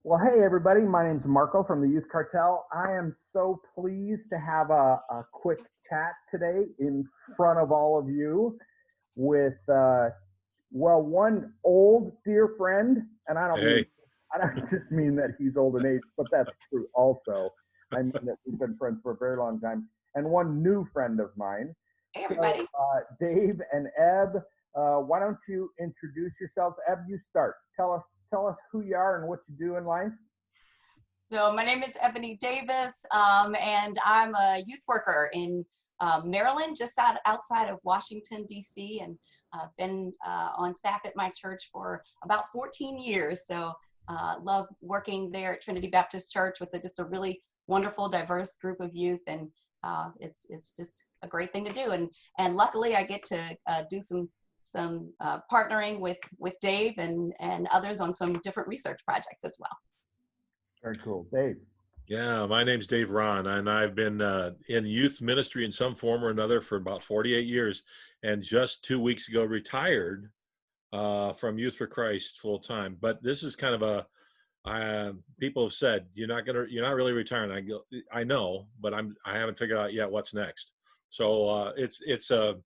Well, hey, everybody. My name's Marco from the Youth Cartel. I am so pleased to have a quick chat today in front of all of you with, one old dear friend, and Hey, I don't just mean that he's old in age, but that's true also. I mean that we've been friends for a very long time, and one new friend of mine. Hey, So, everybody. Dave and Eb, why don't you introduce yourselves? Eb, you start. Tell us who you are and what you do in life. So my name is Ebony Davis, and I'm a youth worker in Maryland, just outside of Washington, D.C., and been on staff at my church for about 14 years. So love working there at Trinity Baptist Church with just a really wonderful, diverse group of youth, and it's just a great thing to do. And luckily, I get to do some partnering with Dave and others on some different research projects as well. Very cool. Dave. yeah, my name's Dave Rahn, and I've been in youth ministry in some form or another for about 48 years, and just 2 weeks ago retired from Youth for Christ full time. But this is kind of people have said you're not really retiring. I go, I know, but I haven't figured out yet what's next. So it's a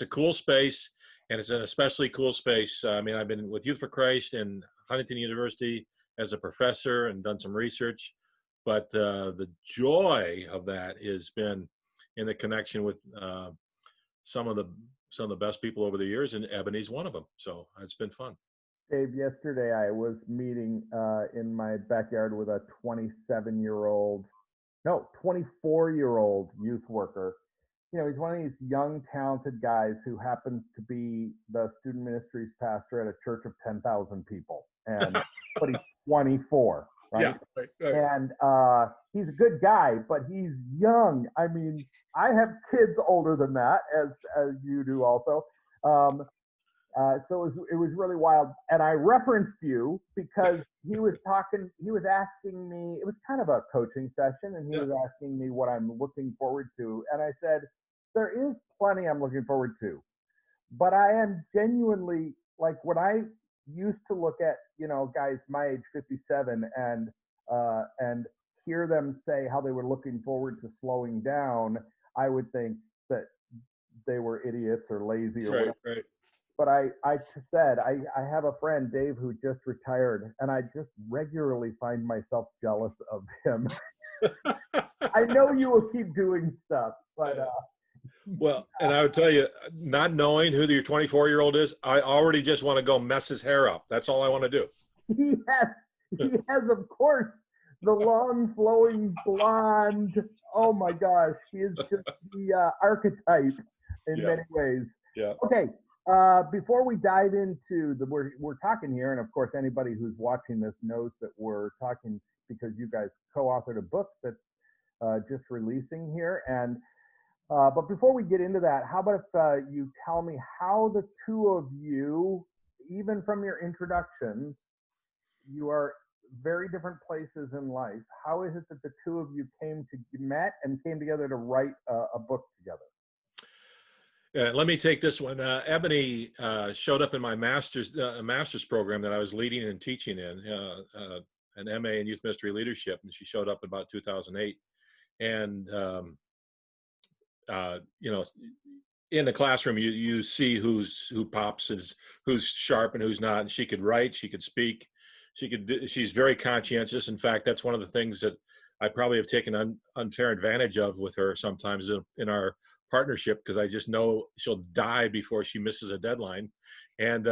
cool space, and it's an especially cool space. I mean, I've been with Youth for Christ and Huntington University as a professor and done some research, but the joy of that has been in the connection with some of the best people over the years, and Ebony's one of them. So it's been fun. Dave, yesterday I was meeting in my backyard with a 24-year-old youth worker. You know, he's one of these young, talented guys who happens to be the student ministries pastor at a church of 10,000 people. But he's 24, right? Yeah, right. And he's a good guy, but he's young. I mean, I have kids older than that, as you do also. So it was really wild. And I referenced you because he was asking me, it was kind of a coaching session, and he was asking me what I'm looking forward to. And I said, there is plenty I'm looking forward to, but I am genuinely, like, when I used to look at, guys my age, 57, and hear them say how they were looking forward to slowing down, I would think that they were idiots or lazy or whatever. Right. But I said, I have a friend, Dave, who just retired, and I just regularly find myself jealous of him. I know you will keep doing stuff, but Well, and I would tell you, not knowing who your 24-year-old is, I already just want to go mess his hair up. That's all I want to do. he has, of course, the long, flowing blonde. Oh my gosh, he is just the archetype in many ways. Yeah. Okay. Before we dive into we're talking here, and of course anybody who's watching this knows that we're talking because you guys co-authored a book that's just releasing here. And but before we get into that, how about if you tell me how the two of you, even from your introductions, you are very different places in life. How is it that the two of you met and came together to write a book together? Let me take this one. Ebony showed up in my master's program that I was leading and teaching in, an MA in Youth Ministry Leadership, and she showed up in about 2008. And in the classroom, you see who pops, who's sharp and who's not. And she could write, she could speak, she's very conscientious. In fact, that's one of the things that I probably have taken unfair advantage of with her sometimes in our partnership, because I just know she'll die before she misses a deadline. And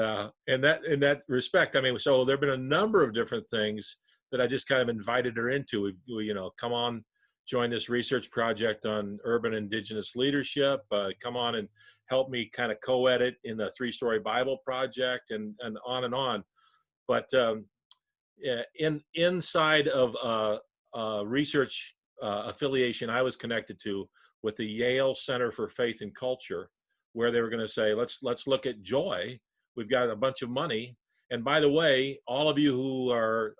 in that respect, I mean, so there've been a number of different things that I just kind of invited her into. We come on, join this research project on urban indigenous leadership, come on and help me kind of co-edit in the 3-Story Bible project, and on and on. But inside of research affiliation I was connected to with the Yale Center for Faith and Culture, where they were going to say, let's look at joy. We've got a bunch of money. And by the way, all of you who are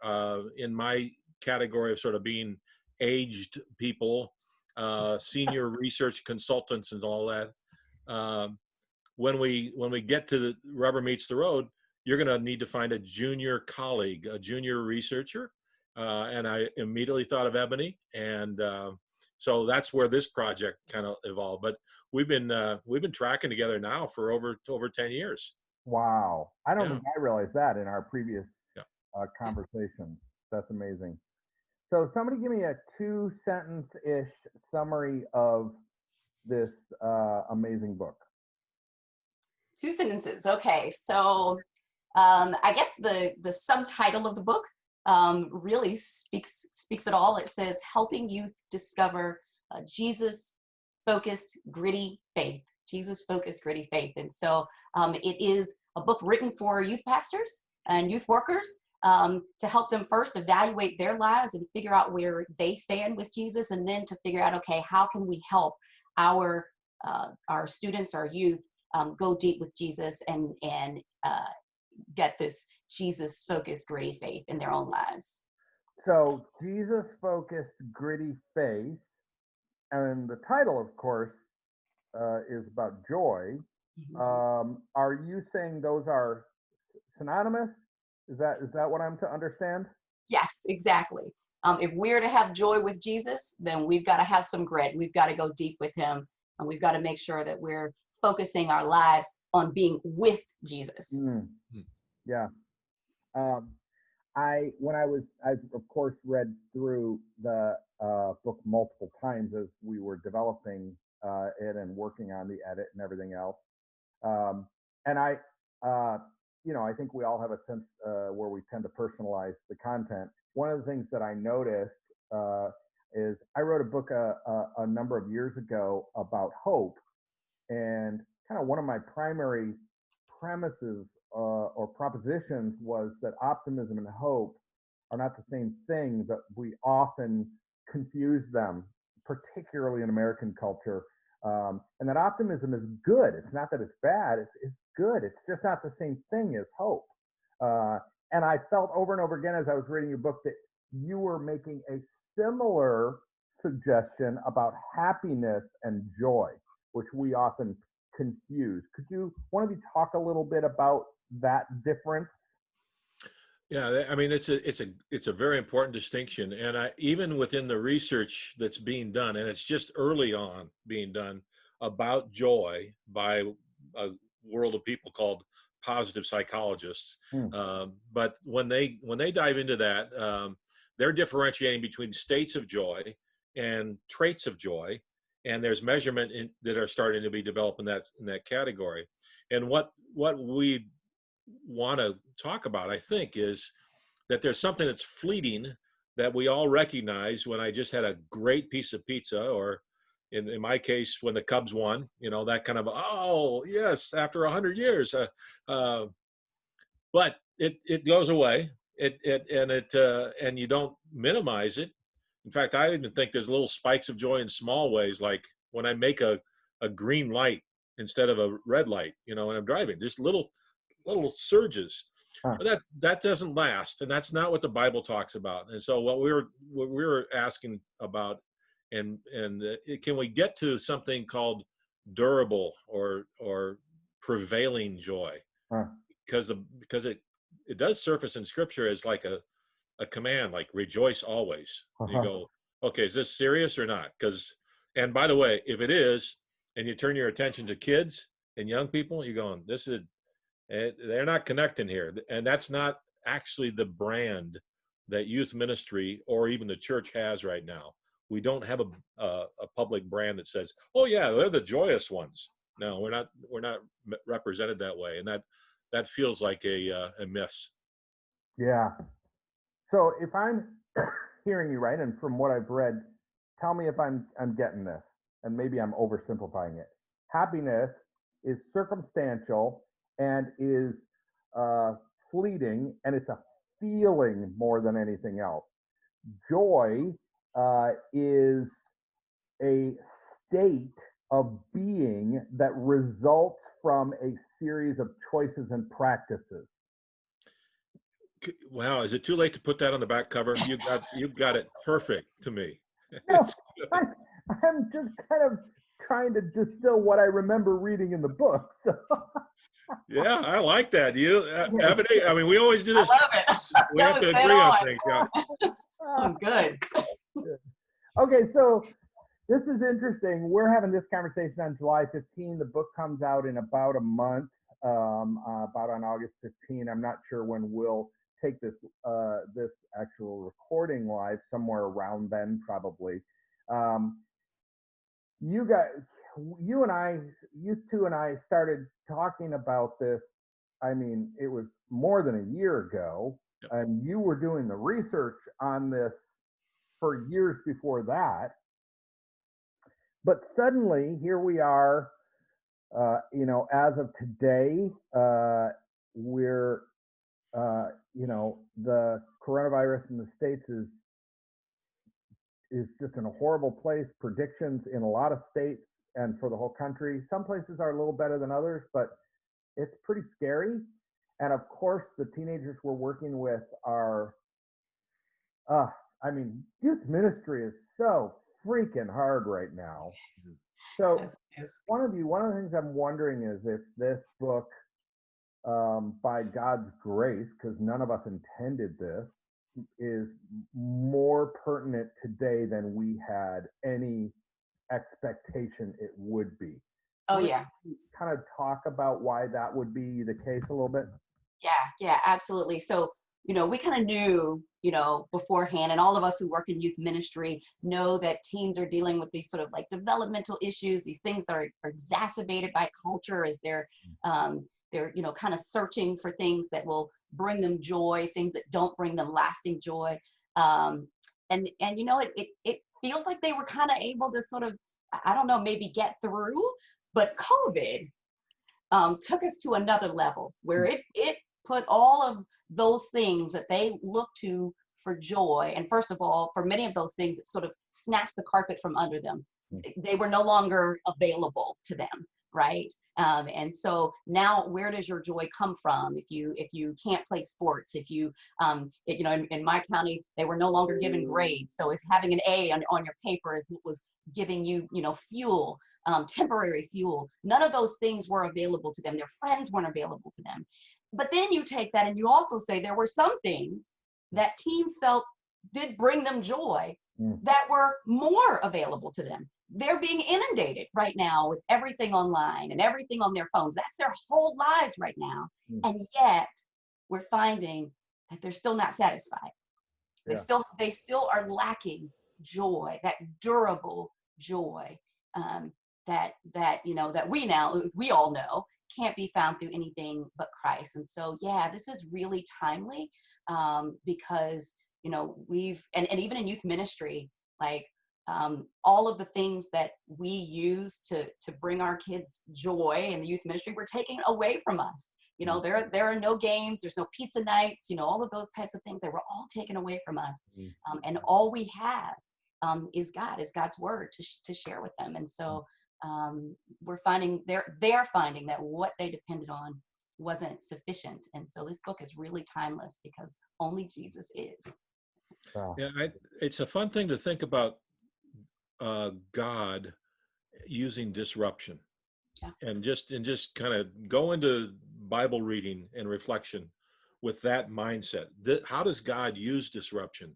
in my category of sort of being aged people, senior research consultants and all that, when we get to the rubber meets the road, you're going to need to find a junior colleague, a junior researcher. and I immediately thought of Ebony, and so that's where this project kind of evolved. But we've been tracking together now for over 10 years. Wow. I don't Yeah. think I realized that in our previous conversations. That's amazing. So somebody give me a 2-sentence-ish summary of this amazing book. 2 sentences. Okay. So I guess the subtitle of the book really speaks it all. It says, helping youth discover Jesus-focused, gritty faith. Jesus-focused, gritty faith. And so it is a book written for youth pastors and youth workers to help them first evaluate their lives and figure out where they stand with Jesus, and then to figure out, okay, how can we help our students, our youth, go deep with Jesus and get this Jesus-focused, gritty faith in their own lives. So Jesus-focused, gritty faith, and the title, of course, is about joy. Mm-hmm. Are you saying those are synonymous? Is that what I'm to understand? Yes, exactly. If we're to have joy with Jesus, then we've got to have some grit. We've got to go deep with him, and we've got to make sure that we're focusing our lives on being with Jesus. Yeah. I've of course read through the book multiple times as we were developing it and working on the edit and everything else. And I think we all have a sense where we tend to personalize the content. One of the things that I noticed is I wrote a book a number of years ago about hope, and kind of one of my primary premises or propositions was that optimism and hope are not the same thing, but we often confuse them, particularly in American culture. And that optimism is good. It's not that it's bad. It's good. It's just not the same thing as hope. And I felt over and over again as I was reading your book that you were making a similar suggestion about happiness and joy, which we often confuse. One of you talk a little bit about that difference? Yeah, I mean, it's a very important distinction, and even within the research that's being done, and it's just early on being done about joy by a world of people called positive psychologists. But when they dive into that, they're differentiating between states of joy and traits of joy, and there's measurement that are starting to be developed in that category. And what we want to talk about, I think, is that there's something that's fleeting that we all recognize when I just had a great piece of pizza, or in my case, when the Cubs won, that kind of, oh yes, after 100 years. But it goes away. And you don't minimize it. In fact, I even think there's little spikes of joy in small ways, like when I make a green light instead of a red light, when I'm driving, just little surges. But that doesn't last, and that's not what the Bible talks about. And so what we were asking about, and can we get to something called durable or prevailing joy? Because it does surface in Scripture as like a command, like rejoice always. You go, okay, is this serious or not? And by the way, if it is, and you turn your attention to kids and young people, you're going, they're not connecting here. And that's not actually the brand that youth ministry or even the church has right now. We don't have a public brand that says, oh yeah, they're the joyous ones. No, we're not represented that way. And that feels like a miss. Yeah. So if I'm hearing you right, and from what I've read, tell me if I'm getting this, and maybe I'm oversimplifying it. Happiness is circumstantial and is fleeting, and it's a feeling more than anything else. Joy is a state of being that results from a series of choices and practices. Wow, is it too late to put that on the back cover? You've got it perfect to me. No, I'm just kind of trying to distill what I remember reading in the book. So. Yeah, I like that. Ebony, I mean, we always do this. I love it. We have to agree on things. Yeah. was good. Okay, so this is interesting. We're having this conversation on July 15. The book comes out in about a month, about on August 15. I'm not sure when we'll take this this actual recording live, somewhere around then probably. You two and I started talking about this. I mean, it was more than a year ago, and you were doing the research on this for years before that. But suddenly, here we are, as of today, we're, the coronavirus in the States is just in a horrible place. Predictions in a lot of states and for the whole country. Some places are a little better than others, but it's pretty scary. And of course, the teenagers we're working with are, youth ministry is so freaking hard right now. So one of the things I'm wondering is if this book, by God's grace, because none of us intended this, is more pertinent today than we had any expectation it would be. Oh, yeah. Kind of talk about why that would be the case a little bit? Yeah, absolutely. So, we kind of knew, beforehand, and all of us who work in youth ministry know that teens are dealing with these sort of like developmental issues, these things that are exacerbated by culture as they're kind of searching for things that will bring them joy, things that don't bring them lasting joy. It feels like they were kind of able to sort of, I don't know, maybe get through, but COVID took us to another level where it put all of those things that they look to for joy. And first of all, for many of those things, it sort of snatched the carpet from under them. They were no longer available to them, right? And so now, where does your joy come from? If you can't play sports, if you, in my county, they were no longer given grades. So if having an A on your paper is what was giving you, fuel, temporary fuel, none of those things were available to them. Their friends weren't available to them. But then you take that and you also say there were some things that teens felt did bring them joy that were more available to them. They're being inundated right now with everything online and everything on their phones. That's their whole lives right now. And yet we're finding that they're still not satisfied. They still are lacking joy, that durable joy that we all know can't be found through anything but Christ. And so, this is really timely because, we've, and even in youth ministry, like all of the things that we use to bring our kids joy in the youth ministry were taken away from us. There are no games, there's no pizza nights, all of those types of things that were all taken away from us. And all we have is God's word to share with them. And so we're finding they're finding that what they depended on wasn't sufficient. And so this book is really timeless because only Jesus is. Yeah, it's a fun thing to think about God using disruption, and just kind of go into Bible reading and reflection with that mindset. How does God use disruption,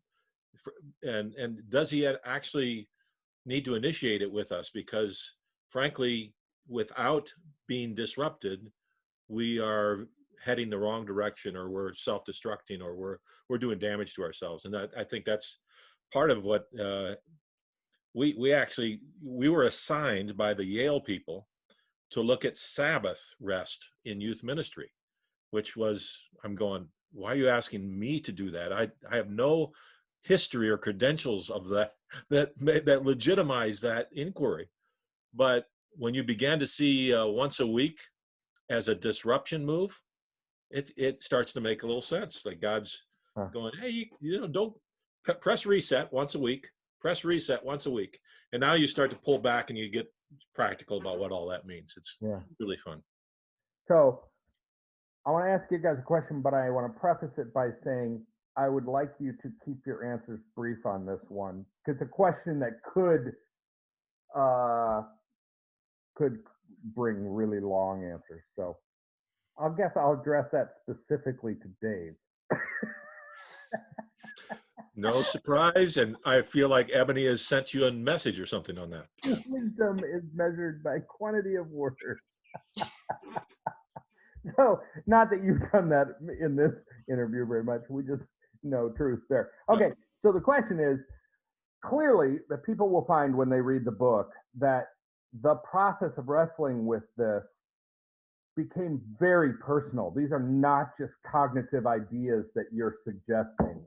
and does He actually need to initiate it with us? Because frankly, without being disrupted, we are heading the wrong direction, or we're self-destructing, or we're doing damage to ourselves. And I think that's part of what we were assigned by the Yale people to look at Sabbath rest in youth ministry, which was, I'm going, why are you asking me to do that? I have no history or credentials of that legitimize that inquiry. But when you began to see once a week as a disruption move, it starts to make a little sense. Like God's going, hey, don't press reset once a week, press reset once a week. And now you start to pull back and you get practical about what all that means. It's really fun. So I want to ask you guys a question, but I want to preface it by saying I would like you to keep your answers brief on this one, because it's a question that could bring really long answers. So I guess I'll address that specifically to Dave. No surprise. And I feel like Ebony has sent you a message or something on that. Wisdom is measured by quantity of words. So, not that you've done that in this interview very much. We just know truth there. Okay, so the question is, clearly, that people will find when they read the book that the process of wrestling with this became very personal. These are not just cognitive ideas that you're suggesting,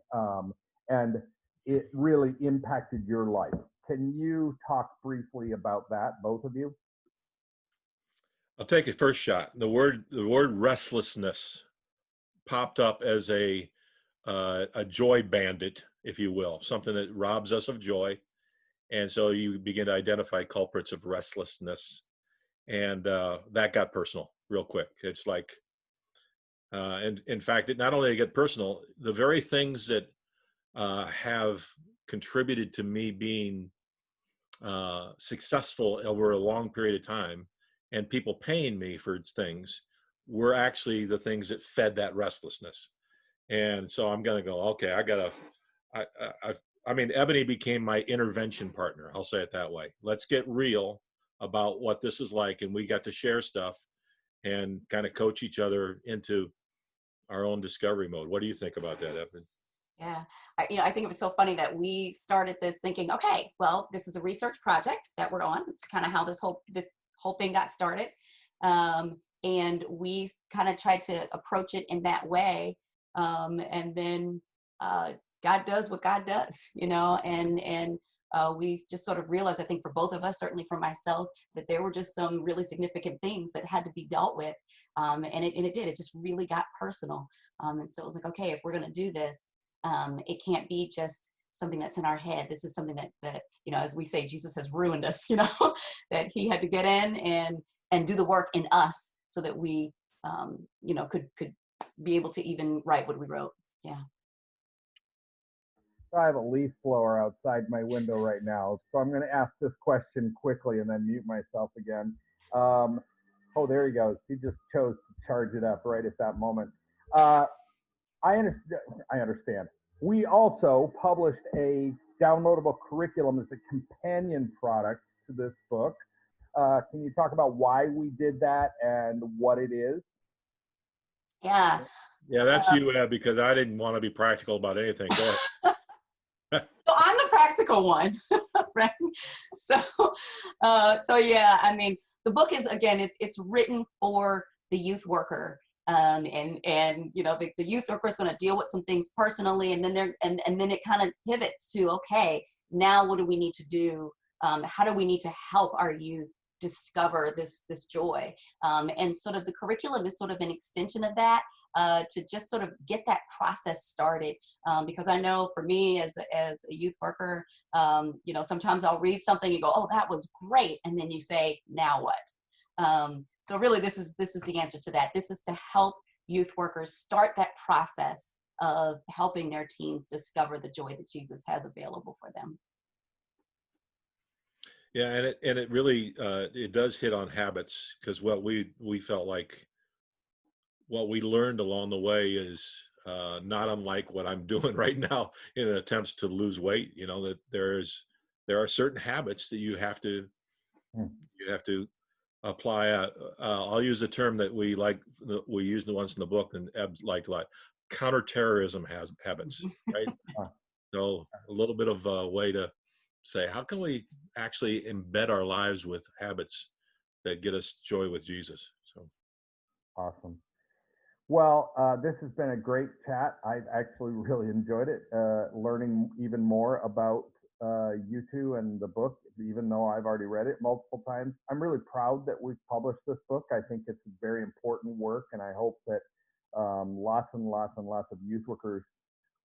and it really impacted your life. Can you talk briefly about that, both of you? I'll take a first shot. The word restlessness popped up as a joy bandit, if you will, something that robs us of joy. And so you begin to identify culprits of restlessness. And that got personal real quick. It's like, and in fact, it not only get personal, the very things that have contributed to me being successful over a long period of time and people paying me for things were actually the things that fed that restlessness. And so I'm going to go, okay, I mean, Ebony became my intervention partner. I'll say it that way. Let's get real about what this is like. And we got to share stuff and kind of coach each other into our own discovery mode. What do you think about that, Ebony? Yeah, I think it was so funny that we started this thinking, okay, well, this is a research project that we're on. It's kind of how this whole thing got started. And we kind of tried to approach it in that way. And then God does what God does, and we just sort of realized, I think for both of us, certainly for myself, that there were just some really significant things that had to be dealt with. And it just really got personal. And so it was like, okay, if we're going to do this, it can't be just something that's in our head. This is something that as we say, Jesus has ruined us, that he had to get in and do the work in us so that we, could be able to even write what we wrote. Yeah. I have a leaf blower outside my window right now, so I'm going to ask this question quickly and then mute myself again. Oh, there he goes. He just chose to charge it up right at that moment. I understand. We also published a downloadable curriculum as a companion product to this book. Can you talk about why we did that and what it is? Yeah. Yeah, that's you, Ed, because I didn't want to be practical about anything. Go ahead. So I'm the practical one, right? So yeah, I mean, the book is, again, it's written for the youth worker. And the youth worker is going to deal with some things personally, and then and then it kind of pivots to, okay, now what do we need to do? How do we need to help our youth discover this joy? And sort of the curriculum is sort of an extension of that, to just sort of get that process started. Because I know for me as a youth worker, sometimes I'll read something and go, oh, that was great, and then you say, now what? So really, this is the answer to that. This is to help youth workers start that process of helping their teens discover the joy that Jesus has available for them. Yeah, and it really it does hit on habits, because what we felt like what we learned along the way is not unlike what I'm doing right now in attempts to lose weight. That there are certain habits that you have to apply. I'll use the term that we use the ones in the book, and Eb liked a lot. Counterterrorism has habits, right? So a little bit of a way to say, how can we actually embed our lives with habits that get us joy with Jesus? So awesome. Well, this has been a great chat. I've actually really enjoyed it, learning even more about you two and the book, even though I've already read it multiple times. I'm really proud that we've published this book. I think it's a very important work, and I hope that lots and lots and lots of youth workers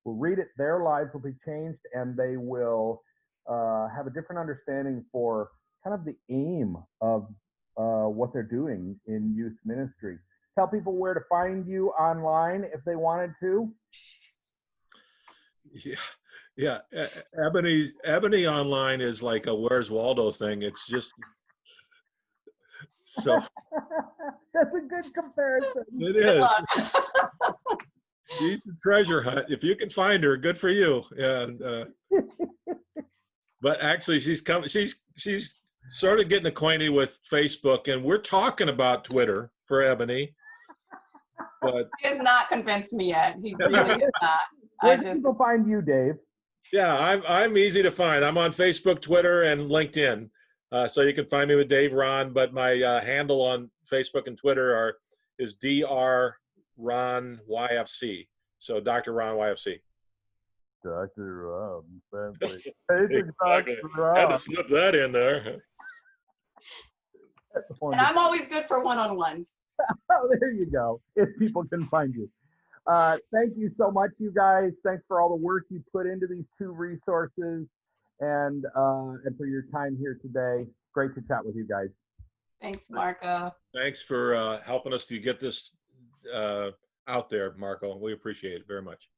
will read it. Their lives will be changed, and they will have a different understanding for kind of the aim of what they're doing in youth ministry. Tell people where to find you online if they wanted to. Yeah. Ebony online is like a Where's Waldo thing. It's just so. That's a good comparison. It is. She's the treasure hunt. If you can find her, good for you. And but actually, she's coming. She's sort of getting acquainted with Facebook, and we're talking about Twitter for Ebony. But He has not convinced me yet. He really is not. Where can people find you, Dave? yeah, I'm easy to find. I'm on Facebook, Twitter, and LinkedIn. So you can find me with Dave Rahn, but my handle on Facebook and Twitter is Dr. Rahn YFC. So Dr. Rahn YFC. Dr. Rahn. Exactly. Dr. Rahn. Had to slip that in there. And I'm always good for one-on-ones. Oh, there you go. If people can find you. Thank you so much, you guys. Thanks for all the work you put into these two resources and for your time here today. Great to chat with you guys. Thanks, Marco. Thanks for helping us to get this out there, Marco. We appreciate it very much.